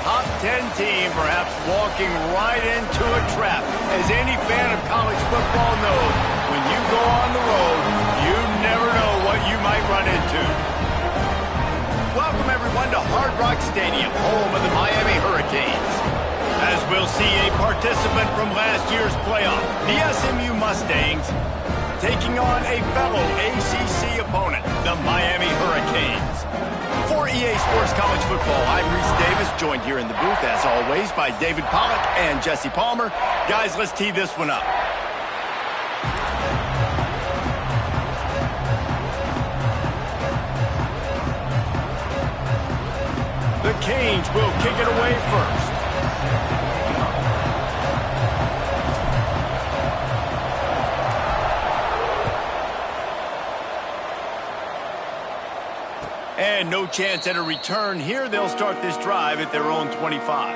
top 10 team, perhaps walking right into a trap. As any fan of college football knows, when you go on the road, you never know what you might run into. Welcome, everyone, to Hard Rock Stadium, home of the Miami Hurricanes. As we'll see a participant from last year's playoff, the SMU Mustangs, taking on a fellow ACC opponent, the Miami Hurricanes. For EA Sports College Football, I'm Reese Davis, joined here in the booth, as always, by David Pollack and Jesse Palmer. Guys, let's tee this one up. The Canes will kick it away first. And no chance at a return here. They'll start this drive at their own 25.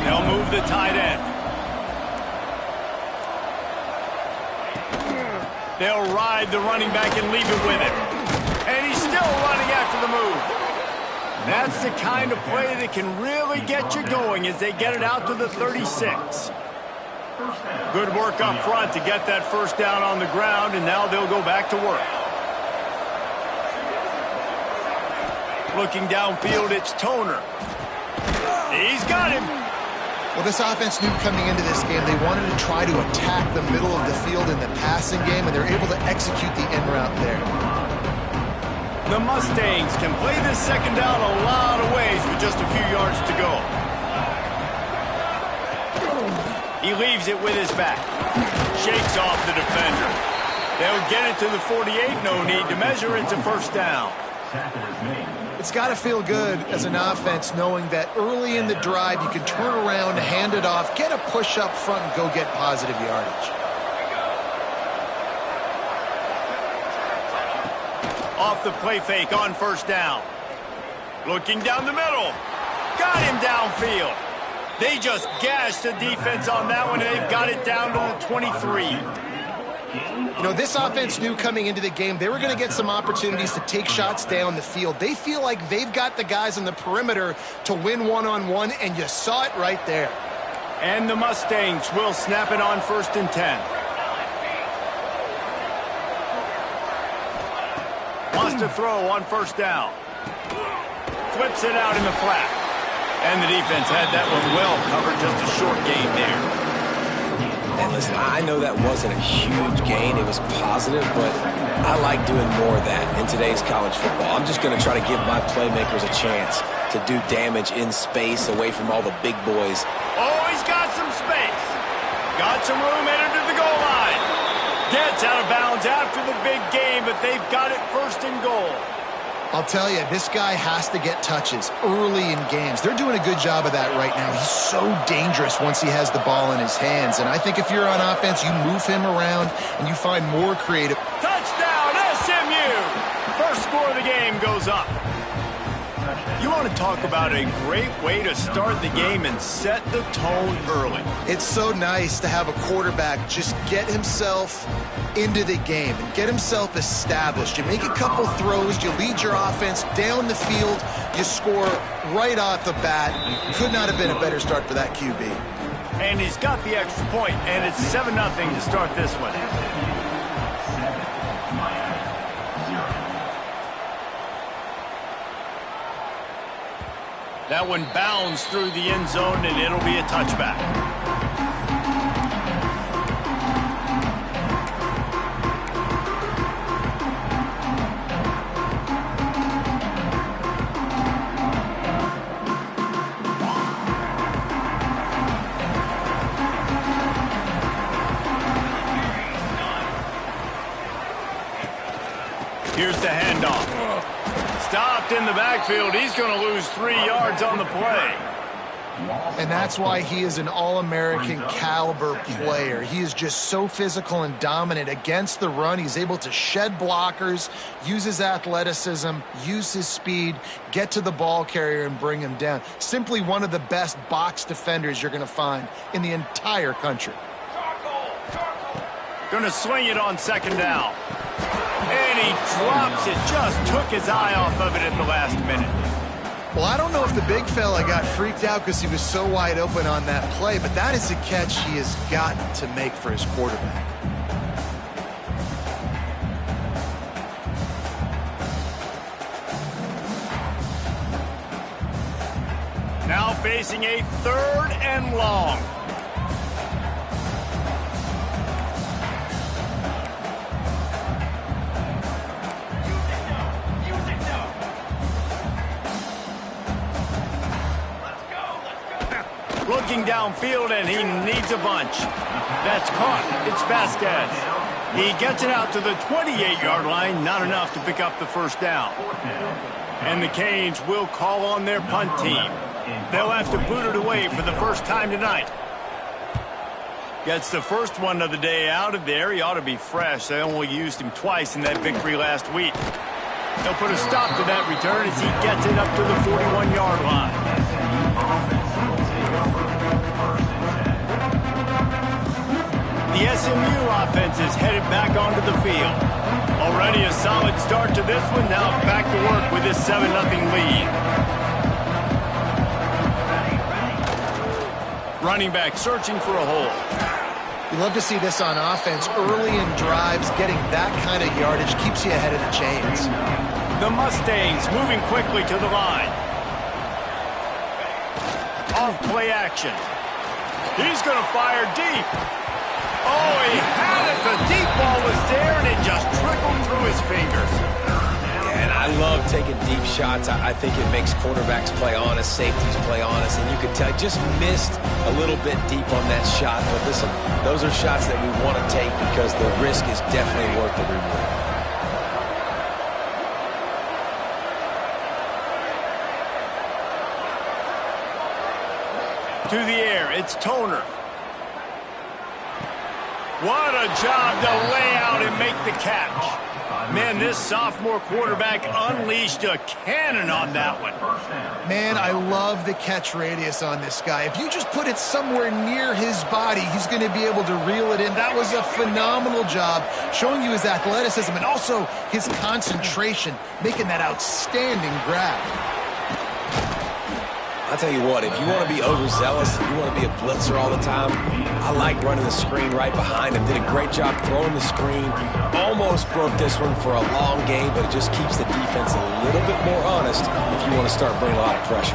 They'll move the tight end. They'll ride the running back and leave it with him. And he's still running after the move. That's the kind of play that can really get you going as they get it out to the 36. Good work up front to get that first down on the ground, and now they'll go back to work. Looking downfield, it's Toner. He's got him. Well, this offense knew coming into this game they wanted to try to attack the middle of the field in the passing game, and they're able to execute the end route there. The Mustangs can play this second down a lot of ways with just a few yards to go. He leaves it with his back. Shakes off the defender. They'll get it to the 48. No need to measure. It's a first down. It's got to feel good as an offense knowing that early in the drive you can turn around, hand it off, get a push up front, and go get positive yardage. Off the play fake on first down. Looking down the middle. Got him downfield. They just gashed the defense on that one, and they've got it down to the 23. You know, this offense knew coming into the game they were going to get some opportunities to take shots down the field. They feel like they've got the guys on the perimeter to win one-on-one, and you saw it right there. And the Mustangs will snap it on 1st and 10. Wants to throw on first down. Flips it out in the flat. And the defense had that one well covered, just a short gain there. And listen, I know that wasn't a huge gain. It was positive, but I like doing more of that in today's college football. I'm just going to try to give my playmakers a chance to do damage in space away from all the big boys. Oh, he's got some space. Got some room headed to the goal line. Gets out of bounds after the big game, but they've got it 1st and goal. I'll tell you, this guy has to get touches early in games. They're doing a good job of that right now. He's so dangerous once he has the ball in his hands. And I think if you're on offense, you move him around and you find more creative. Touchdown, SMU! First score of the game goes up. You want to talk about a great way to start the game and set the tone early. It's so nice to have a quarterback just get himself into the game and get himself established. You make a couple throws, you lead your offense down the field, you score right off the bat. Could not have been a better start for that QB. And he's got the extra point, and it's 7-0 to start this one. That one bounds through the end zone, and it'll be a touchback. Here's the handoff. Stopped in the backfield. He's going to lose 3 yards on the play. And that's why he is an All-American caliber player. He is just so physical and dominant against the run. He's able to shed blockers, use his athleticism, use his speed, get to the ball carrier and bring him down. Simply one of the best box defenders you're going to find in the entire country. Going to swing it on second down. And he drops it. Just took his eye off of it at the last minute. Well, I don't know if the big fella got freaked out because he was so wide open on that play, but that is a catch he has got to make for his quarterback. Now facing a 3rd and long. Looking downfield, and he needs a bunch. That's caught. It's Vasquez. He gets it out to the 28-yard line. Not enough to pick up the first down. And the Canes will call on their punt team. They'll have to boot it away for the first time tonight. Gets the first one of the day out of there. He ought to be fresh. They only used him twice in that victory last week. They'll put a stop to that return as he gets it up to the 41-yard line. The SMU offense is headed back onto the field. Already a solid start to this one. Now back to work with this 7-0 lead. Running back searching for a hole. You love to see this on offense. Early in drives, getting that kind of yardage keeps you ahead of the chains. The Mustangs moving quickly to the line. Off play action. He's going to fire deep. Oh, he had it. The deep ball was there, and it just trickled through his fingers. And I love taking deep shots. I think it makes quarterbacks play honest, safeties play honest, and you could tell just missed a little bit deep on that shot. But listen, those are shots that we want to take because the risk is definitely worth the reward. To the air, it's Toner. What a job to lay out and make the catch. Man, this sophomore quarterback unleashed a cannon on that one. Man, I love the catch radius on this guy. If you just put it somewhere near his body, he's going to be able to reel it in. That was a phenomenal job, showing you his athleticism and also his concentration, making that outstanding grab. I'll tell you what, if you want to be overzealous, if you want to be a blitzer all the time, I like running the screen right behind him. Did a great job throwing the screen. Almost broke this one for a long game, but it just keeps the defense a little bit more honest if you want to start bringing a lot of pressure.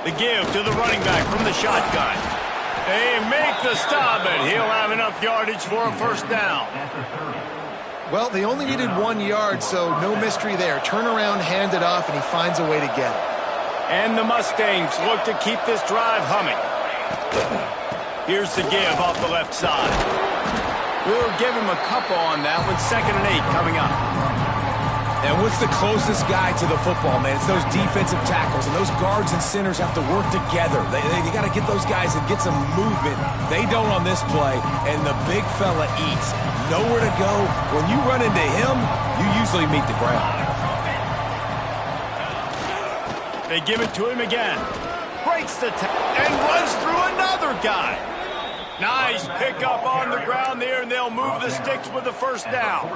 The give to the running back from the shotgun. They make the stop, and he'll have enough yardage for a first down. Well, they only needed 1 yard, so no mystery there. Turn around, hand it off, and he finds a way to get it. And the Mustangs look to keep this drive humming. Here's the give off the left side. We'll give him a couple on that one. 2nd and 8 coming up. And what's the closest guy to the football, man? It's those defensive tackles, and those guards and centers have to work together. They got to get those guys and get some movement. They don't on this play, and the big fella eats. Nowhere to go. When you run into him, you usually meet the ground. They give it to him again. Breaks the and runs through another guy. Nice pickup on the ground there, and they'll move the sticks with the first down.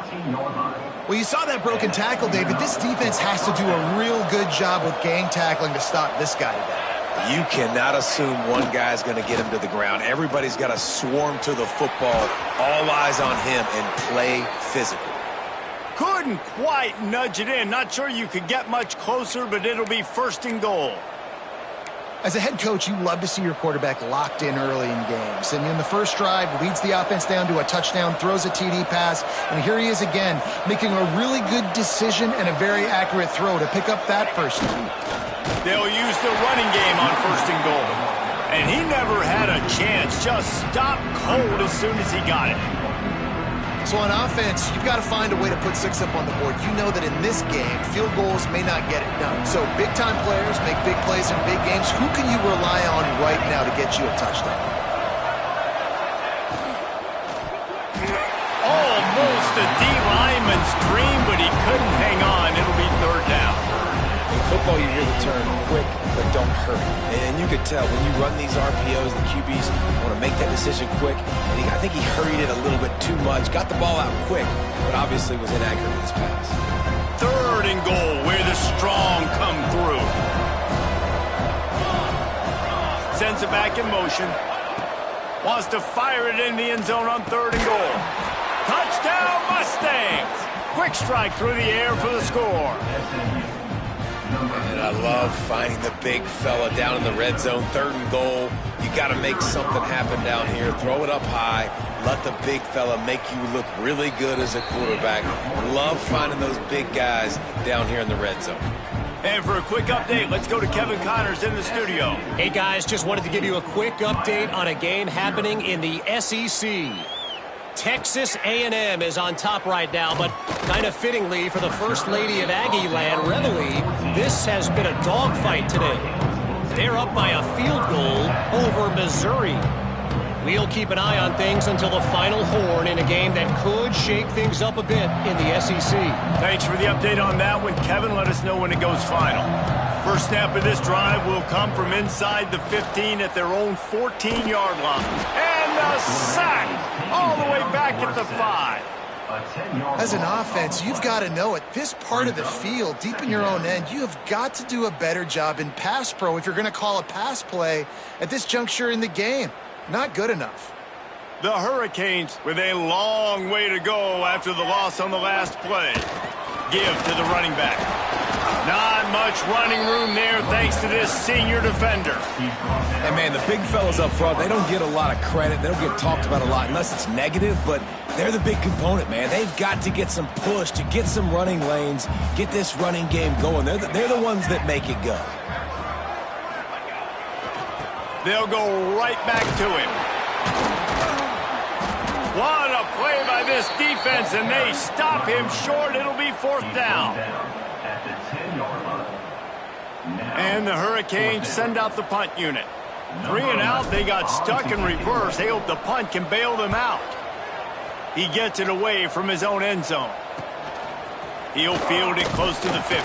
Well, you saw that broken tackle, David. This defense has to do a real good job with gang tackling to stop this guy today. You cannot assume one guy's going to get him to the ground. Everybody's got to swarm to the football, all eyes on him, and play physical. Couldn't quite nudge it in. Not sure you could get much closer, but it'll be 1st and goal. As a head coach, you love to see your quarterback locked in early in games. And in the first drive, leads the offense down to a touchdown, throws a TD pass, and here he is again, making a really good decision and a very accurate throw to pick up that first down. They'll use the running game on 1st and goal. And he never had a chance, just stopped cold as soon as he got it. So on offense, you've got to find a way to put 6 up on the board. You know that in this game, field goals may not get it done. So big-time players make big plays in big games. Who can you rely on right now to get you a touchdown? Almost a D-lineman's dream, but he couldn't hang on. It'll be 3rd down. In football, you hear the term quick, but don't hurry. And you could tell when you run these RPOs, the QBs want to make that decision quick. And I think he hurried it a little bit too much, got the ball out quick, but obviously was inaccurate with his pass. 3rd and goal, where the strong come through. Sends it back in motion. Wants to fire it in the end zone on 3rd and goal. Touchdown, Mustangs! Quick strike through the air for the score. And I love finding the big fella down in the red zone, 3rd and goal. You got to make something happen down here. Throw it up high. Let the big fella make you look really good as a quarterback. Love finding those big guys down here in the red zone. And for a quick update, let's go to Kevin Connors in the studio. Hey, guys, just wanted to give you a quick update on a game happening in the SEC. Texas A&M is on top right now, but kind of fittingly for the First Lady of Aggie Land, Reveille, this has been a dogfight today. They're up by a field goal over Missouri. We'll keep an eye on things until the final horn in a game that could shake things up a bit in the SEC. Thanks for the update on that one, Kevin. Let us know when it goes final. First snap of this drive will come from inside the 15 at their own 14-yard line. And the sack all the way back at the 5. As an offense, you've got to know at this part of the field, deep in your own end, you have got to do a better job in pass pro if you're going to call a pass play at this juncture in the game. Not good enough. The Hurricanes with a long way to go after the loss on the last play. Give to the running back. Not much running room there thanks to this senior defender. And, man, the big fellas up front, they don't get a lot of credit. They don't get talked about a lot unless it's negative, but they're the big component, man. They've got to get some push, to get some running lanes, get this running game going. They're the ones that make it go. They'll go right back to him. What a play by this defense, and they stop him short. It'll be 4th down. And the Hurricanes send out the punt unit. 3 and out, they got stuck in reverse. They hope the punt can bail them out. He gets it away from his own end zone. He'll field it close to the 50.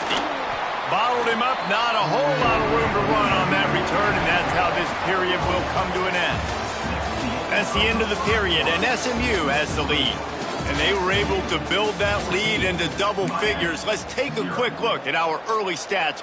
Bottled him up, not a whole lot of room to run on that return, and that's how this period will come to an end. That's the end of the period, and SMU has the lead. And they were able to build that lead into double figures. Let's take a quick look at our early stats.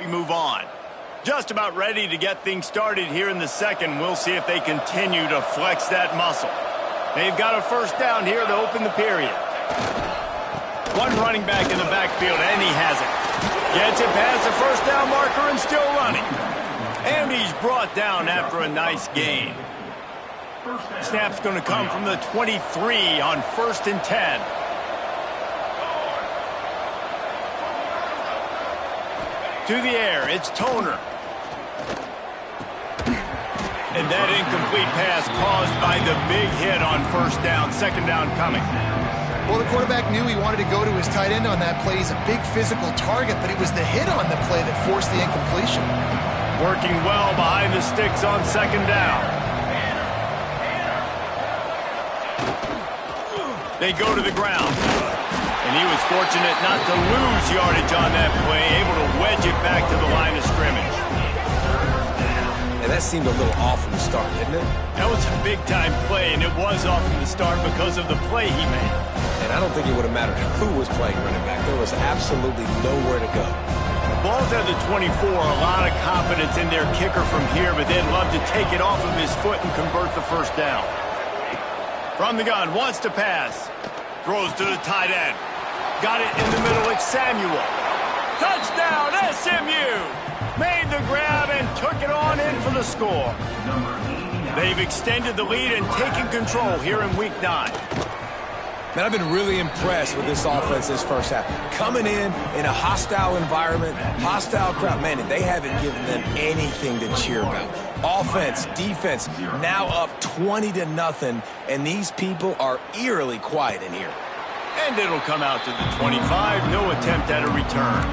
We move on. Just about ready to get things started here in the second. We'll see if they continue to flex that muscle. They've got a first down here to open the period. One running back in the backfield, and he has it. Gets it past the first down marker and still running. And he's brought down after a nice gain. Snap's going to come from the 23 on 1st and 10. To the air, it's Toner. And that incomplete pass caused by the big hit on 1st down, 2nd down coming. Well, the quarterback knew he wanted to go to his tight end on that play. He's a big physical target, but it was the hit on the play that forced the incompletion. Working well behind the sticks on 2nd down. They go to the ground. And he was fortunate not to lose yardage on that play, able to wedge it back to the line of scrimmage. And that seemed a little off from the start, didn't it? That was a big-time play, and it was off from the start because of the play he made. And I don't think it would have mattered who was playing running back. There was absolutely nowhere to go. Ball's at the 24, a lot of confidence in their kicker from here, but they'd love to take it off of his foot and convert the first down. From the gun, wants to pass. Throws to the tight end. Got it in the middle, it's Samuel. Touchdown, SMU! Made the grab and took it on in for the score. They've extended the lead and taken control here in Week 9. Man, I've been really impressed with this offense this first half. Coming in a hostile environment, hostile crowd, man, they haven't given them anything to cheer about. Offense, defense, now up 20-0, and these people are eerily quiet in here. And it'll come out to the 25, no attempt at a return.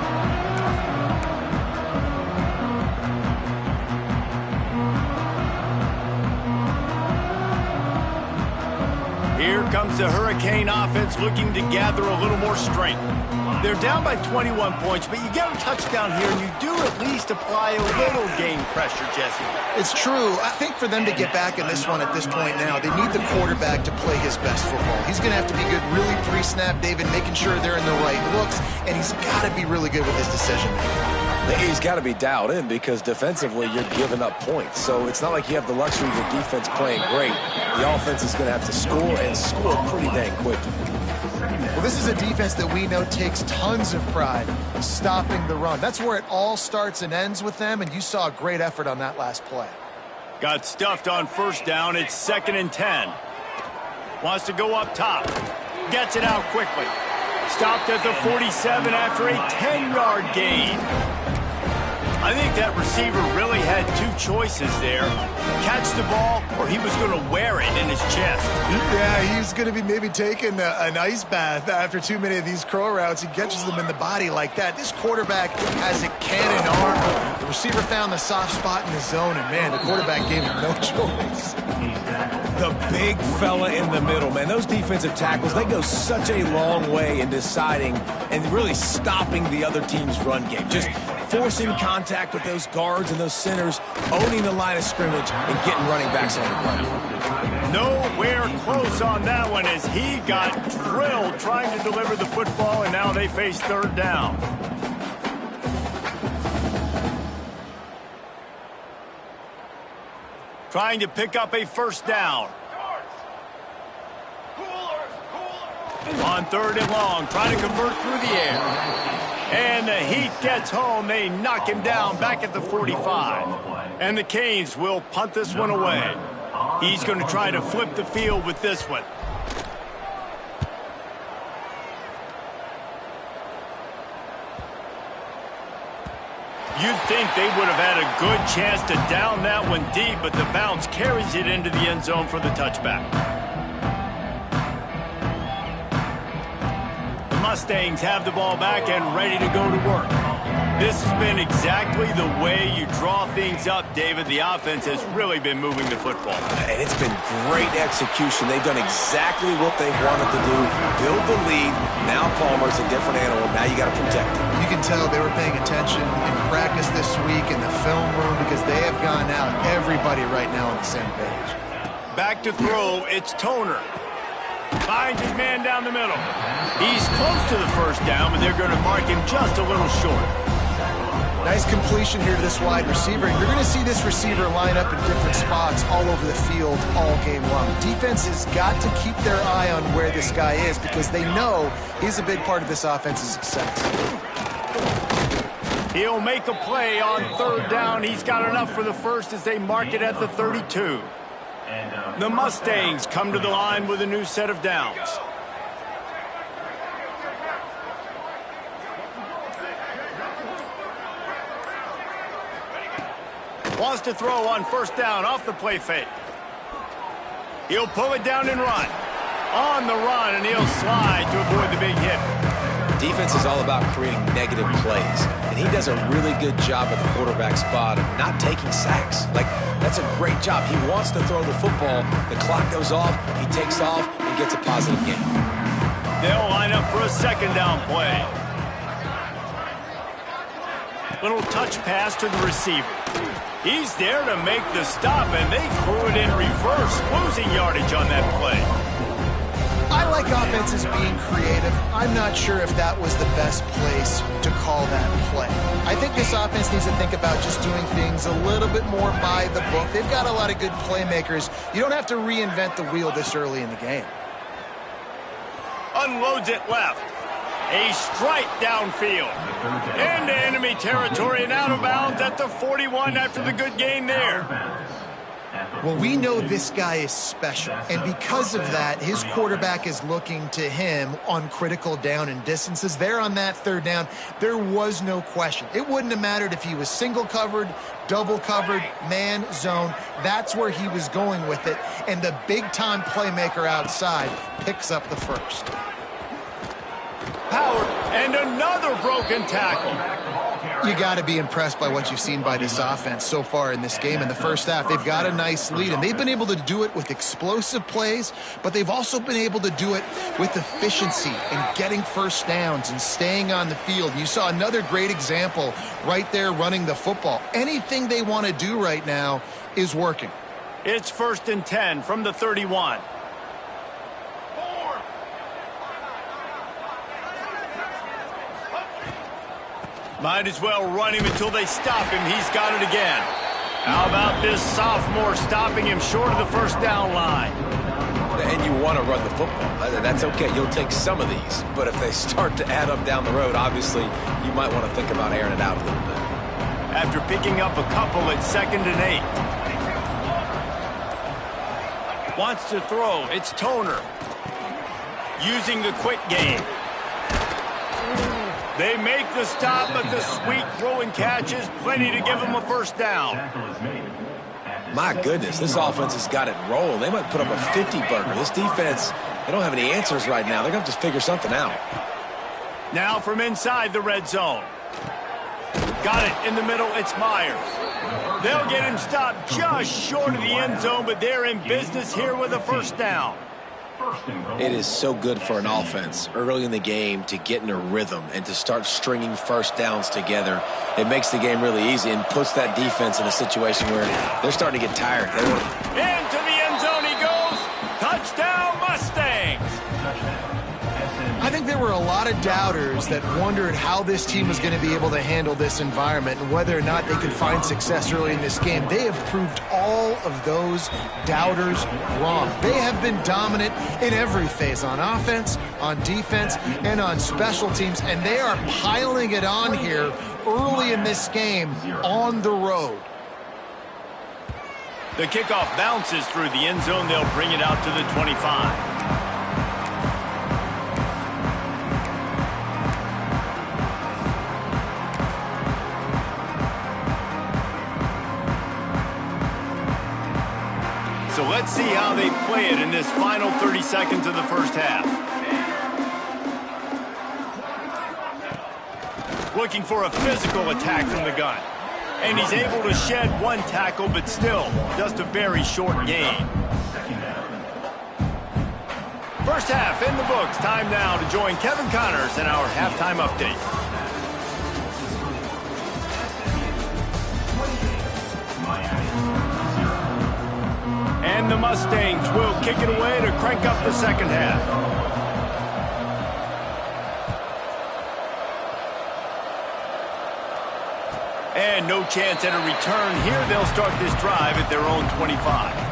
Here comes the Hurricane offense looking to gather a little more strength. They're down by 21 points, but you get a touchdown here, and you do at least apply a little game pressure, Jesse. It's true. I think for them to get back in this one at this point now, they need the quarterback to play his best football. He's going to have to be good really pre-snap, David, making sure they're in the right looks, and he's got to be really good with his decision-making. He's got to be dialed in because defensively you're giving up points. So it's not like you have the luxury of the defense playing great. The offense is going to have to score and score pretty dang quickly. Well, this is a defense that we know takes tons of pride stopping the run. That's where it all starts and ends with them, and you saw a great effort on that last play. Got stuffed on first down. It's 2nd and 10. Wants to go up top. Gets it out quickly. Stopped at the 47 after a 10-yard gain. I think that receiver really had two choices there. Catch the ball, or he was going to wear it in his chest. Yeah, he's going to be maybe taking an ice bath after too many of these crow routes. He catches them in the body like that. This quarterback has a cannon arm. The receiver found the soft spot in the zone, and, man, the quarterback gave him no choice. The big fella in the middle, man. Those defensive tackles, they go such a long way in deciding and really stopping the other team's run game. Just forcing contact with those guards and those centers, owning the line of scrimmage, and getting running backs on the run. Nowhere close on that one as he got drilled trying to deliver the football, and now they face 3rd down. Trying to pick up a first down. On 3rd and long, trying to convert through the air. And the heat gets home. They knock him down back at the 45. And the Canes will punt this one away. He's going to try to flip the field with this one. You'd think they would have had a good chance to down that one deep, but the bounce carries it into the end zone for the touchback. The Mustangs have the ball back and ready to go to work. This has been exactly the way you draw things up, David. The offense has really been moving the football. And it's been great execution. They've done exactly what they've wanted to do. Build the lead. Now Palmer's a different animal. Now you got to protect him. You can tell they were paying attention in practice this week in the film room because they have gone out. Everybody right now on the same page. Back to throw. It's Toner. Finds his man down the middle. He's close to the first down, but they're going to mark him just a little short. Nice completion here to this wide receiver. You're going to see this receiver line up in different spots all over the field all game long. Defense has got to keep their eye on where this guy is because they know he's a big part of this offense's success. He'll make a play on 3rd down. He's got enough for the first as they mark it at the 32. The Mustangs come to the line with a new set of downs. Wants to throw on 1st down off the play fake. He'll pull it down and run. On the run, and he'll slide to avoid the big hit. Defense is all about creating negative plays, and he does a really good job at the quarterback spot of not taking sacks. Like, that's a great job. He wants to throw the football. The clock goes off. He takes off and gets a positive gain. They'll line up for a second down play. Little touch pass to the receiver. He's there to make the stop, and they threw it in reverse, losing yardage on that play. I like offenses being creative. I'm not sure if that was the best place to call that play. I think this offense needs to think about just doing things a little bit more by the book. They've got a lot of good playmakers. You don't have to reinvent the wheel this early in the game. Unloads it left. A strike downfield. Into enemy territory and out of bounds at the 41 after the good gain there. Well, we know this guy is special, and because of that, his quarterback is looking to him on critical down and distances. There on that third down, there was no question. It wouldn't have mattered if he was single covered, double covered, man, zone. That's where he was going with it, and the big-time playmaker outside picks up the first. Power, and another broken tackle. You got to be impressed by what you've seen by this offense so far in this game. In the first half, they've got a nice lead, and they've been able to do it with explosive plays, but they've also been able to do it with efficiency and getting first downs and staying on the field. You saw another great example right there running the football. Anything they want to do right now is working. It's 1st and 10 from the 31. Might as well run him until they stop him. He's got it again. How about this sophomore stopping him short of the first down line? And you want to run the football. That's okay. You'll take some of these. But if they start to add up down the road, obviously, you might want to think about airing it out a little bit. After picking up a couple at 2nd and 8. Wants to throw. It's Toner. Using the quick game. They make the stop, but the sweet throw and catch is plenty to give them a first down. My goodness, this offense has got it rolling. They might put up a 50-burger. This defense, they don't have any answers right now. They're going to have to figure something out. Now from inside the red zone. Got it in the middle. It's Myers. They'll get him stopped just short of the end zone, but they're in business here with a first down. It is so good for an offense early in the game to get in a rhythm and to start stringing first downs together. It makes the game really easy and puts that defense in a situation where they're starting to get tired. Into the end zone he goes. Touchdown, Mustangs. I think there were a lot of doubters that wondered how this team was going to be able to handle this environment and whether or not they could find success early in this game. They have proved all of those doubters wrong. They have been dominant in every phase, on offense, on defense, and on special teams, and they are piling it on here early in this game on the road. The kickoff bounces through the end zone. They'll bring it out to the 25. So let's see how they play it in this final 30 seconds of the first half. Looking for a physical attack from the gun. And he's able to shed one tackle, but still just a very short gain. First half in the books. Time now to join Kevin Connors in our halftime update. And the Mustangs will kick it away to crank up the second half. And no chance at a return here. They'll start this drive at their own 25.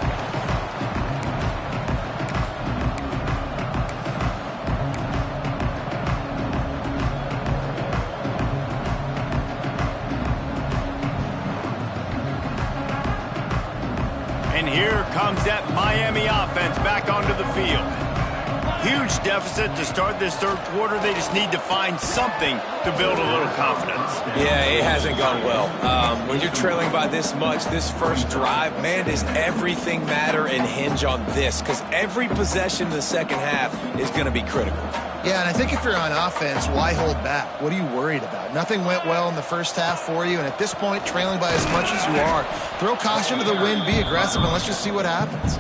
And here comes that Miami offense back onto the field. Huge deficit to start this third quarter. They just need to find something to build a little confidence. Yeah, it hasn't gone well. When you're trailing by this much, this first drive, man, does everything matter and hinge on this? Because every possession in the second half is going to be critical. Yeah, and I think if you're on offense, why hold back? What are you worried about? Nothing went well in the first half for you, and at this point, trailing by as much as you are, throw caution to the wind, be aggressive, and let's just see what happens.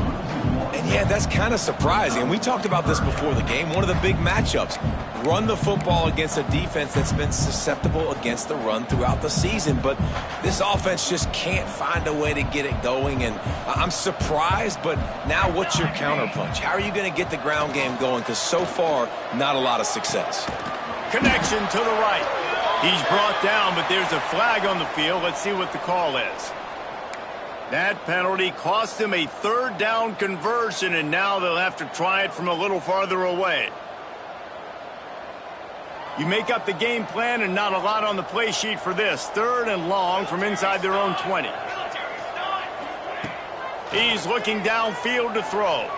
And yeah, that's kind of surprising. And we talked about this before the game. One of the big matchups. Run the football against a defense that's been susceptible against the run throughout the season. But this offense just can't find a way to get it going. And I'm surprised, but now what's your counterpunch? How are you going to get the ground game going? Because so far, not a lot of success. Connection to the right. He's brought down, but there's a flag on the field. Let's see what the call is. That penalty cost him a third down conversion, and now they'll have to try it from a little farther away. You make up the game plan and not a lot on the play sheet for this. 3rd and long from inside their own 20. He's looking downfield to throw.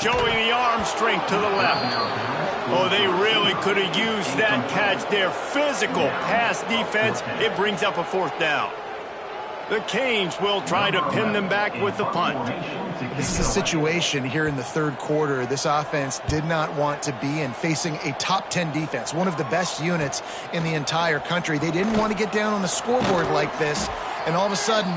Showing the arm strength to the left. Oh, they really could have used that catch there. Physical pass defense. It brings up a 4th down. The Canes will try to pin them back with the punt. This is a situation here in the 3rd quarter this offense did not want to be in, facing a top 10 defense, one of the best units in the entire country. They didn't want to get down on the scoreboard like this, and all of a sudden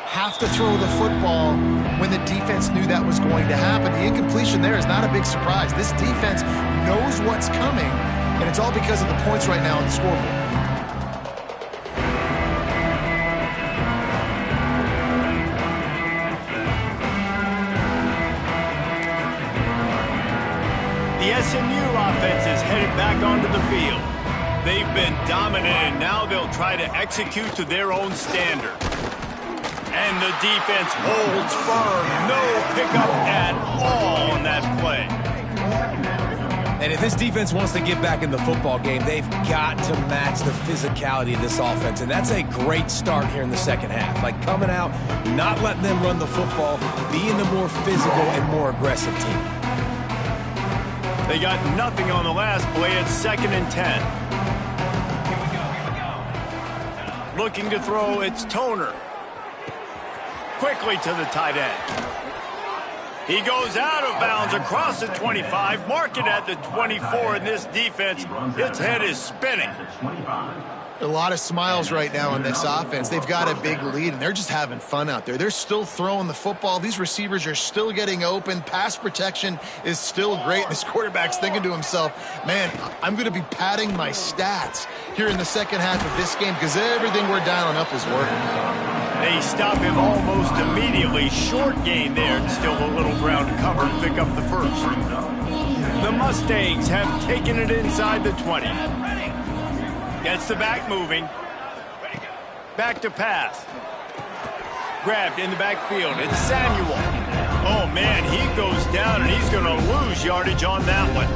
have to throw the football when the defense knew that was going to happen. The incompletion there is not a big surprise. This defense knows what's coming, and it's all because of the points right now on the scoreboard. The SMU offense is headed back onto the field. They've been dominant, and now they'll try to execute to their own standard. And the defense holds firm. No pickup at all on that play. And if this defense wants to get back in the football game, they've got to match the physicality of this offense. And that's a great start here in the second half. Like coming out, not letting them run the football, being the more physical and more aggressive team. They got nothing on the last play. It's 2nd and 10. Looking to throw, it's Toner. Quickly to the tight end. He goes out of bounds across the 25, mark it at the 24, and this defense, its head is spinning. A lot of smiles right now on this offense. They've got a big lead, and they're just having fun out there. They're still throwing the football. These receivers are still getting open. Pass protection is still great. This quarterback's thinking to himself, man, I'm going to be padding my stats here in the second half of this game because everything we're dialing up is working. They stop him almost immediately. Short gain there, and still a little ground to cover to pick up the first. The Mustangs have taken it inside the 20. Gets the back moving. Back to pass. Grabbed in the backfield. It's Samuel. Oh, man, he goes down, and he's going to lose yardage on that one.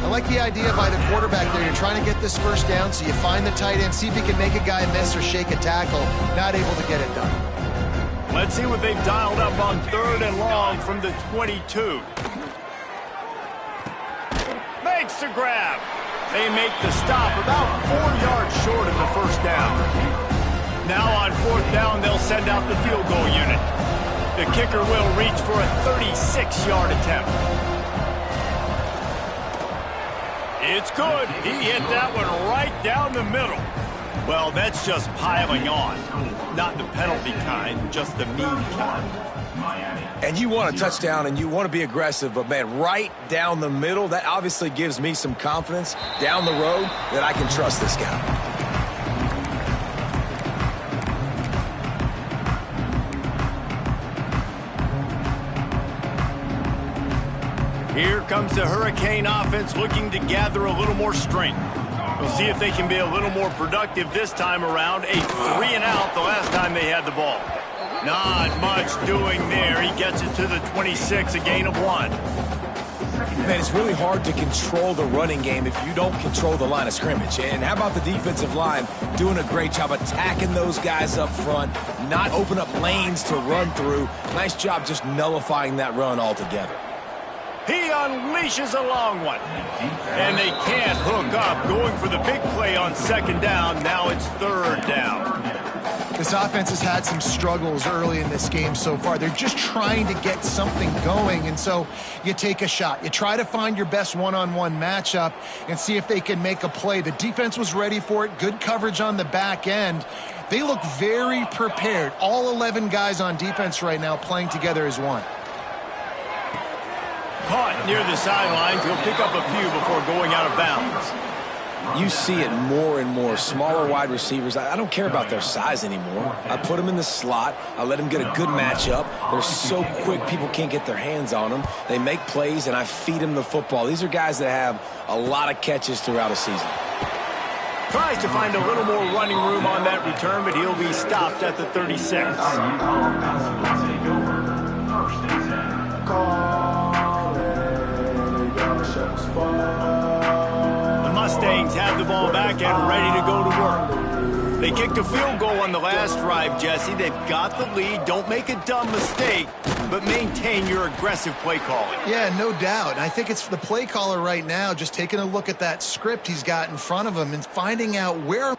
I like the idea by the quarterback there. You're trying to get this first down, so you find the tight end, see if he can make a guy miss or shake a tackle. Not able to get it done. Let's see what they've dialed up on 3rd and long from the 22. Makes the grab. They make the stop about 4 yards short of the first down. Now on 4th down, they'll send out the field goal unit. The kicker will reach for a 36-yard attempt. It's good. He hit that one right down the middle. Well, that's just piling on. Not the penalty kind, just the mean kind. And you want a touchdown and you want to be aggressive, but, man, right down the middle, that obviously gives me some confidence down the road that I can trust this guy. Here comes the Hurricane offense looking to gather a little more strength. We'll see if they can be a little more productive this time around. A 3-and-out the last time they had the ball. Not much doing there. He gets it to the 26, a gain of 1. Man, it's really hard to control the running game if you don't control the line of scrimmage. And how about the defensive line doing a great job attacking those guys up front, not open up lanes to run through. Nice job just nullifying that run altogether. He unleashes a long one. And they can't hook up. Going for the big play on 2nd down. Now it's 3rd down. This offense has had some struggles early in this game so far. They're just trying to get something going, and so you take a shot. You try to find your best one-on-one matchup and see if they can make a play. The defense was ready for it. Good coverage on the back end. They look very prepared. All 11 guys on defense right now playing together as one. Caught near the sidelines. He'll pick up a few before going out of bounds. You see it more and more. Smaller wide receivers, I don't care about their size anymore. I put them in the slot. I let them get a good matchup. They're so quick, people can't get their hands on them. They make plays, and I feed them the football. These are guys that have a lot of catches throughout a season. Tries to find a little more running room on that return, but he'll be stopped at the 36. Mustangs have the ball back and ready to go to work. They kicked a field goal on the last drive, Jesse. They've got the lead. Don't make a dumb mistake, but maintain your aggressive play calling. Yeah, no doubt. I think it's the play caller right now just taking a look at that script he's got in front of him and finding out where...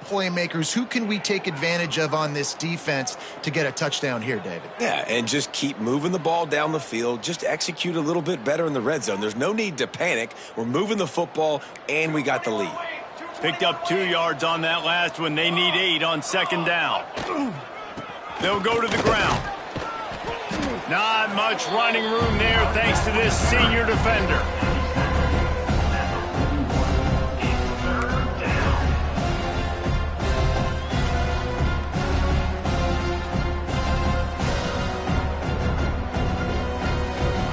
playmakers. Who can we take advantage of on this defense to get a touchdown here, David? Yeah, and just keep moving the ball down the field. Just execute a little bit better in the red zone. There's no need to panic. We're moving the football, and we got the lead. Picked up 2 yards on that last one. They need 8 on second down. They'll go to the ground. Not much running room there thanks to this senior defender.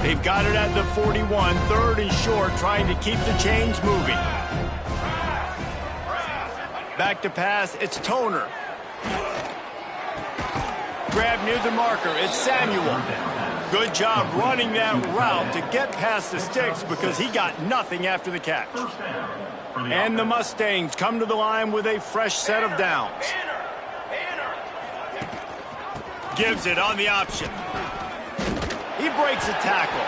They've got it at the 41, third and short, trying to keep the chains moving. Back to pass, it's Toner. Grab near the marker, it's Samuel. Good job running that route to get past the sticks because he got nothing after the catch. And the Mustangs come to the line with a fresh set of downs. Gives it on the option. He breaks a tackle.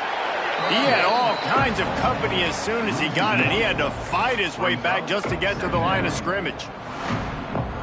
He had all kinds of company as soon as he got it. He had to fight his way back just to get to the line of scrimmage.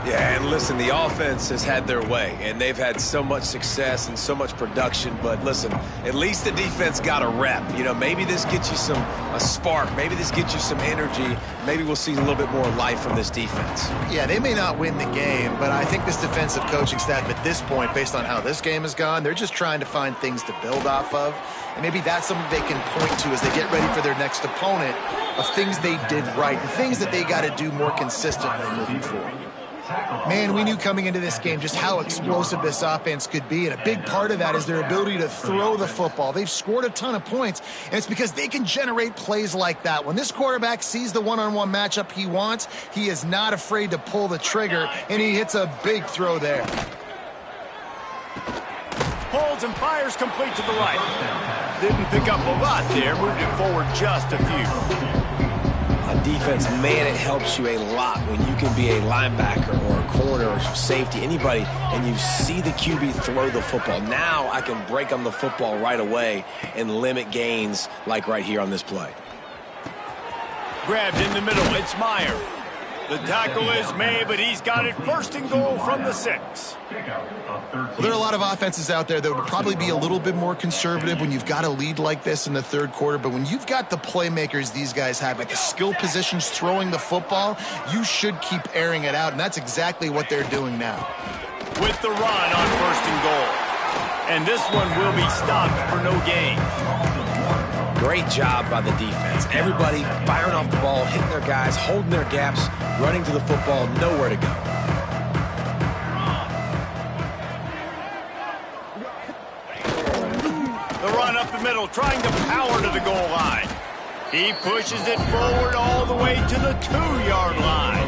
Yeah, and listen, the offense has had their way, and they've had so much success and so much production. But listen, at least the defense got a rep. You know, maybe this gets you a spark. Maybe this gets you some energy. Maybe we'll see a little bit more life from this defense. Yeah, they may not win the game, but I think this defensive coaching staff at this point, based on how this game has gone, they're just trying to find things to build off of. And maybe that's something they can point to as they get ready for their next opponent of things they did right and things that they got to do more consistently moving forward. Man, we knew coming into this game just how explosive this offense could be, and a big part of that is their ability to throw the football. They've scored a ton of points, and it's because they can generate plays like that. When this quarterback sees the one-on-one matchup he wants, he is not afraid to pull the trigger, and he hits a big throw there. Holds and fires complete to the right. Didn't pick up a lot there, moved it forward just a few. On defense, man, it helps you a lot when you can be a linebacker or a corner or safety, anybody, and you see the QB throw the football. Now I can break on the football right away and limit gains like right here on this play. Grabbed in the middle, it's Meyer. The tackle is made, but he's got it first and goal from the 6. Well, there are a lot of offenses out there that would probably be a little bit more conservative when you've got a lead like this in the third quarter, but when you've got the playmakers these guys have at the skill positions throwing the football, you should keep airing it out, and that's exactly what they're doing now. With the run on first and goal. And this one will be stopped for no gain. Great job by the defense. Everybody firing off the ball, hitting their guys, holding their gaps, running to the football, nowhere to go. The run up the middle, trying to power to the goal line. He pushes it forward all the way to the 2-yard line.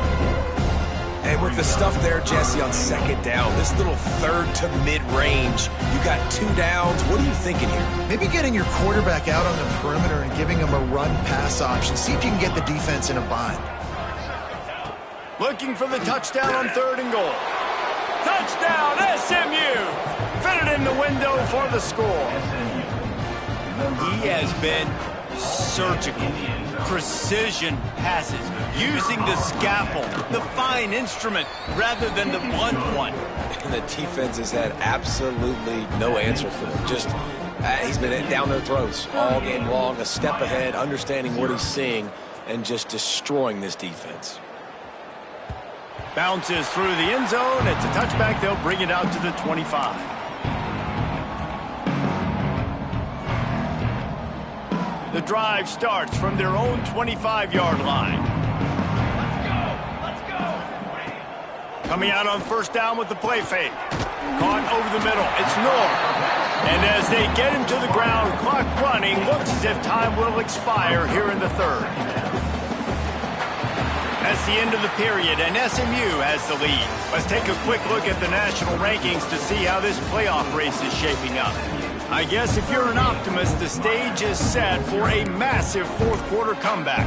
And with the stuff there, Jesse, on second down, this little third to mid-range, you got 2 downs. What are you thinking here? Maybe getting your quarterback out on the perimeter and giving him a run-pass option. See if you can get the defense in a bind. Looking for the touchdown on 3rd and goal. Touchdown, SMU! Fitted in the window for the score. He has been surgical. Precision passes, using the scalpel, the fine instrument, rather than the blunt one. And the defense has had absolutely no answer for him. Just, he's been down their throats all game long, a step ahead, understanding what he's seeing, and just destroying this defense. Bounces through the end zone. It's a touchback. They'll bring it out to the 25. The drive starts from their own 25-yard line. Let's go. Coming out on 1st down with the play fake. Caught over the middle. It's North. And as they get him to the ground, clock running, looks as if time will expire here in the 3rd. That's the end of the period, and SMU has the lead. Let's take a quick look at the national rankings to see how this playoff race is shaping up. I guess if you're an optimist, the stage is set for a massive 4th quarter comeback.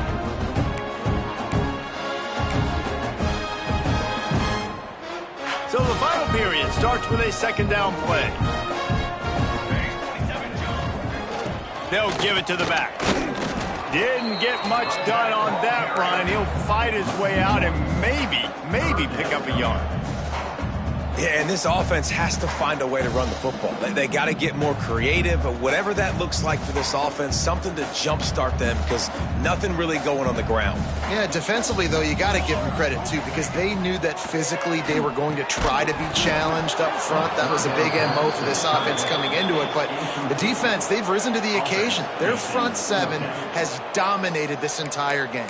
So the final period starts with a 2nd down play. They'll give it to the back. Didn't get much done on that run. He'll fight his way out and maybe pick up a yard. Yeah, and this offense has to find a way to run the football. They got to get more creative, but whatever that looks like for this offense, something to jumpstart them because nothing really going on the ground. Yeah, defensively, though, you got to give them credit, too, because they knew that physically they were going to try to be challenged up front. That was a big MO for this offense coming into it, but the defense, they've risen to the occasion. Their front 7 has dominated this entire game.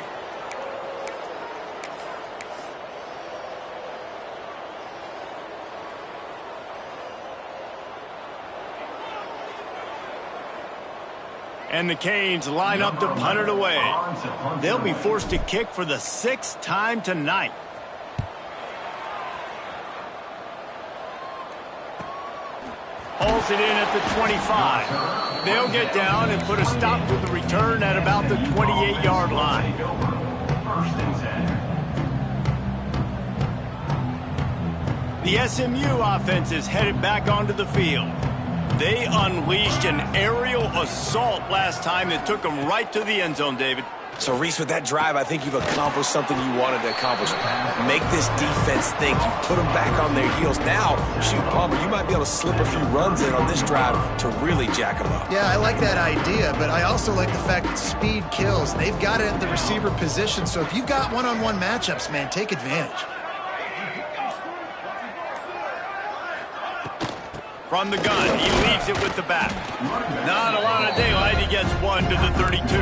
And the Canes line up to punt it away. They'll be forced to kick for the 6th time tonight. Hauls it in at the 25. They'll get down and put a stop to the return at about the 28-yard line. The SMU offense is headed back onto the field. They unleashed an aerial assault last time that took them right to the end zone, David. So, Reese, with that drive, I think you've accomplished something you wanted to accomplish. Make this defense think. You put them back on their heels. Now, shoot, Palmer, you might be able to slip a few runs in on this drive to really jack them up. Yeah, I like that idea, but I also like the fact that speed kills. They've got it at the receiver position, so if you've got one-on-one matchups, man, take advantage. From the gun, he leaves it with the back. Not a lot of daylight. He gets 1 to the 32.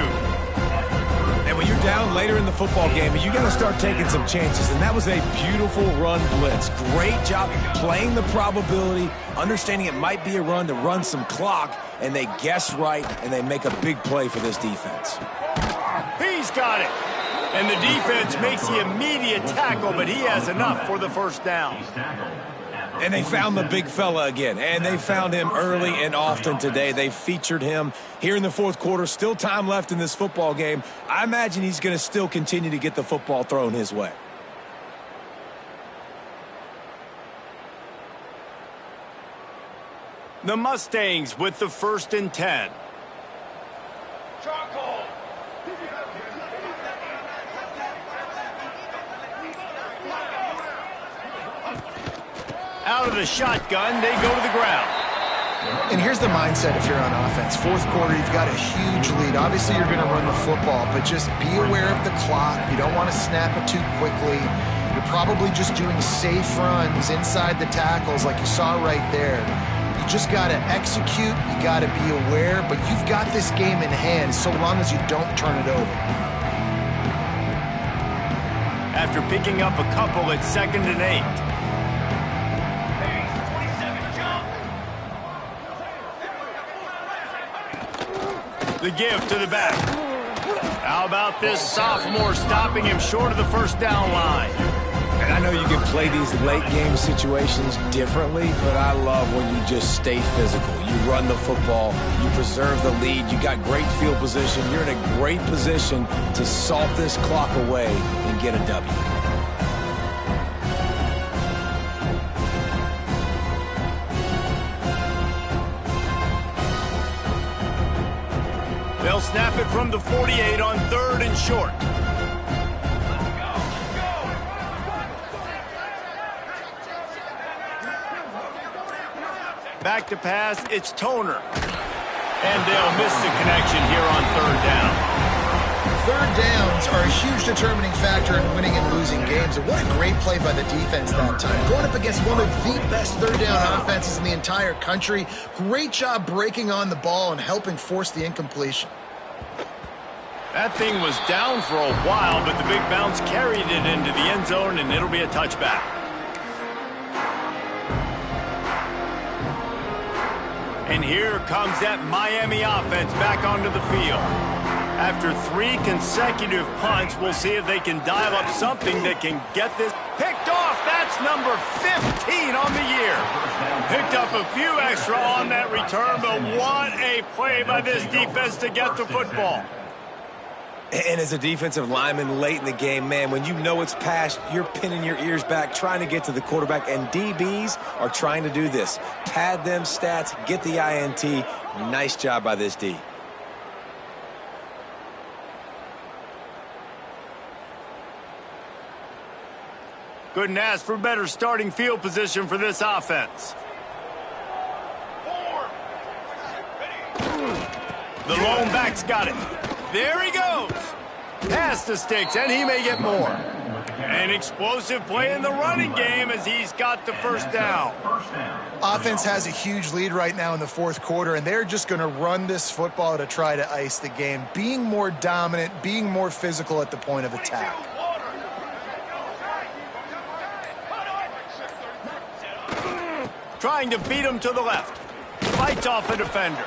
And when you're down later in the football game, you got to start taking some chances. And that was a beautiful run blitz. Great job playing the probability, understanding it might be a run to run some clock, and they guess right, and they make a big play for this defense. He's got it. And the defense makes the immediate tackle, but he has enough for the 1st down. And they found the big fella again, and they found him early and often today. They featured him here in the 4th quarter. Still time left in this football game. I imagine he's going to still continue to get the football thrown his way. The Mustangs with the 1st and 10. Out of the shotgun, they go to the ground. And here's the mindset if you're on offense. 4th quarter, you've got a huge lead. Obviously, you're going to run the football, but just be aware of the clock. You don't want to snap it too quickly. You're probably just doing safe runs inside the tackles like you saw right there. You just got to execute. You got to be aware, but you've got this game in hand so long as you don't turn it over. After picking up a couple at 2nd and 8. The give to the back. How about this sophomore stopping him short of the first down line? And I know you can play these late game situations differently, but I love when you just stay physical. You run the football, you preserve the lead, you got great field position, you're in a great position to salt this clock away and get a W. They'll snap it from the 48 on 3rd and short. Back to pass, it's Toner. And they'll miss the connection here on 3rd down. Third downs are a huge determining factor in winning and losing games. And what a great play by the defense that time. Going up against one of the best third down offenses in the entire country. Great job breaking on the ball and helping force the incompletion. That thing was down for a while, but the big bounce carried it into the end zone, and it'll be a touchback. And here comes that Miami offense back onto the field. After 3 consecutive punts, we'll see if they can dial up something that can get this picked off. That's number 15 on the year. Picked up a few extra on that return, but what a play by this defense to get the football. And as a defensive lineman late in the game, man, when you know it's past, you're pinning your ears back, trying to get to the quarterback, and DBs are trying to do this. Pad them stats, get the INT. Nice job by this D. Couldn't ask for better starting field position for this offense. The lone back's got it. There he goes. Past the sticks, and he may get more. An explosive play in the running game as he's got the first down. Offense has a huge lead right now in the fourth quarter, and they're just going to run this football to try to ice the game, being more dominant, being more physical at the point of attack. Trying to beat him to the left. Fights off a defender.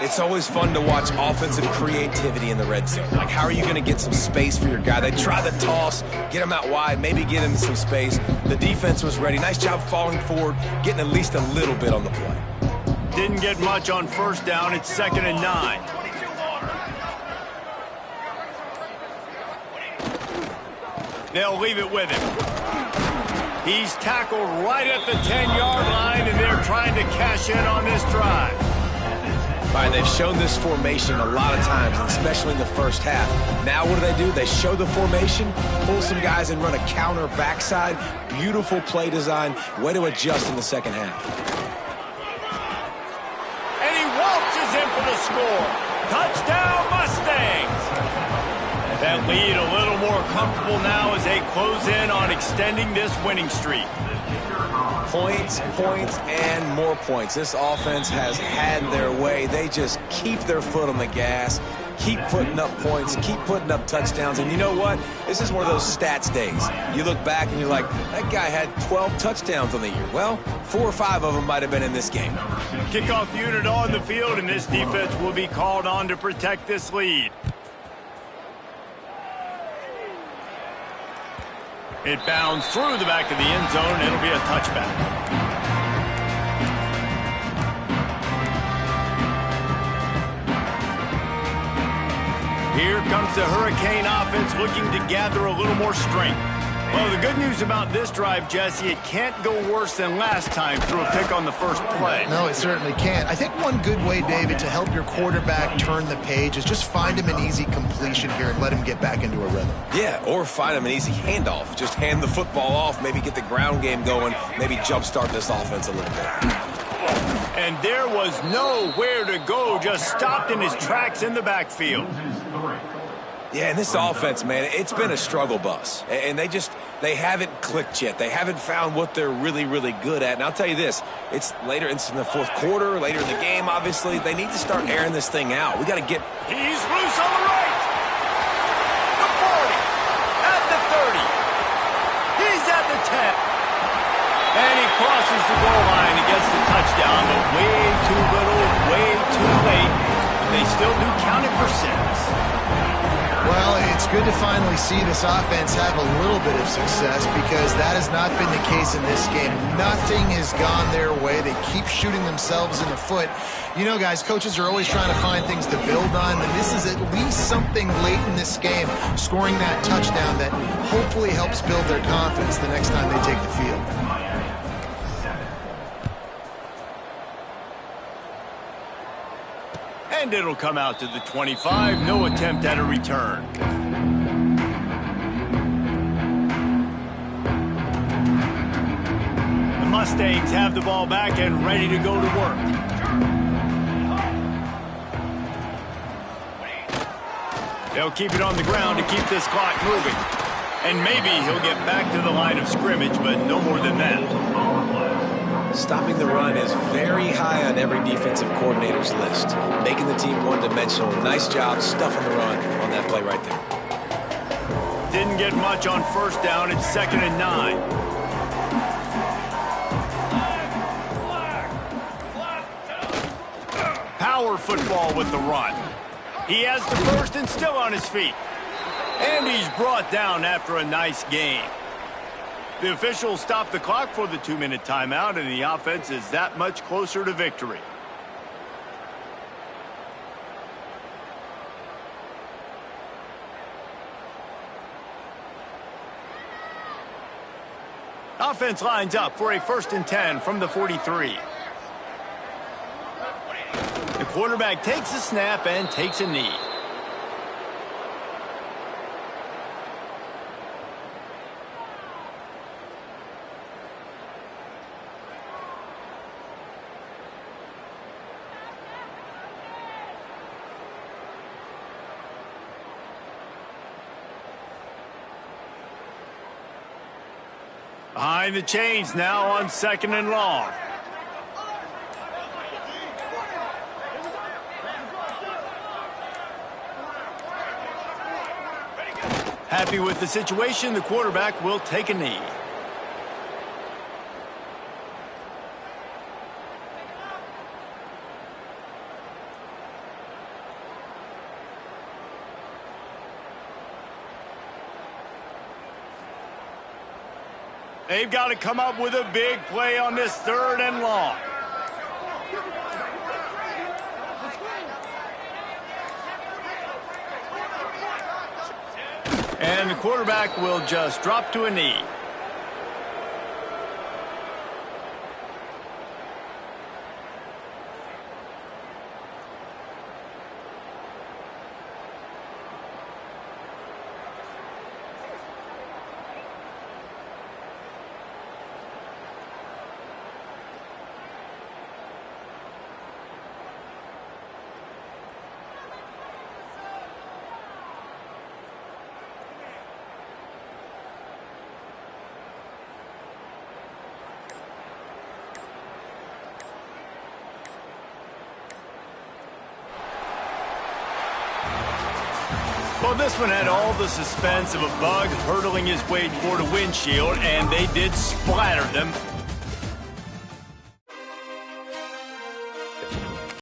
It's always fun to watch offensive creativity in the red zone. Like, how are you going to get some space for your guy? They try the toss, get him out wide, maybe get him some space. The defense was ready. Nice job falling forward, getting at least a little bit on the play. Didn't get much on first down. It's 2nd and 9. They'll leave it with him. He's tackled right at the 10-yard line, and they're trying to cash in on this drive. All right, they've shown this formation a lot of times, especially in the first half. Now what do? They show the formation, pull some guys and run a counter backside. Beautiful play design. Way to adjust in the second half. And he waltzes in for the score. Touchdown, Mustangs. That lead a little more comfortable now as they close in on extending this winning streak. Points, points, and more points. This offense has had their way. They just keep their foot on the gas, keep putting up points, keep putting up touchdowns. And you know what? This is one of those stats days. You look back and you're like, that guy had 12 touchdowns on the year. Well, 4 or 5 of them might have been in this game. Kickoff unit on the field, and this defense will be called on to protect this lead. It bounds through the back of the end zone. It'll be a touchback. Here comes the Hurricane offense looking to gather a little more strength. Well, the good news about this drive, Jesse, it can't go worse than last time through a pick on the first play. No, it certainly can't. I think one good way, David, to help your quarterback turn the page is just find him an easy completion here and let him get back into a rhythm. Yeah, or find him an easy handoff. Just hand the football off, maybe get the ground game going, maybe jumpstart this offense a little bit. And there was nowhere to go, just stopped in his tracks in the backfield. Yeah, and this offense, man, it's been a struggle bus. And they haven't clicked yet. They haven't found what they're really, really good at. And I'll tell you this, it's in the fourth quarter, later in the game, obviously. They need to start airing this thing out. We got to get... He's loose on the right. The 40. At the 30. He's at the 10. And he crosses the goal line and gets the touchdown, but way too little, way too late. They still do count it for 6. Well, it's good to finally see this offense have a little bit of success because that has not been the case in this game. Nothing has gone their way. They keep shooting themselves in the foot. You know, guys, coaches are always trying to find things to build on, and this is at least something late in this game, scoring that touchdown that hopefully helps build their confidence the next time they take the field. And it'll come out to the 25. No attempt at a return. The Mustangs have the ball back and ready to go to work. They'll keep it on the ground to keep this clock moving. And maybe he'll get back to the line of scrimmage, but no more than that. Stopping the run is very high on every defensive coordinator's list. Making the team one-dimensional. Nice job stuffing the run on that play right there. Didn't get much on first down. It's 2nd and 9. Power football with the run. He has the first and still on his feet. And he's brought down after a nice gain. The officials stop the clock for the 2-minute timeout, and the offense is that much closer to victory. Offense lines up for a 1st and 10 from the 43. The quarterback takes a snap and takes a knee. Behind the chains now on 2nd and long. Happy with the situation, the quarterback will take a knee. They've got to come up with a big play on this 3rd and long. And the quarterback will just drop to a knee. Well, this one had all the suspense of a bug hurtling his way toward a windshield, and they did splatter them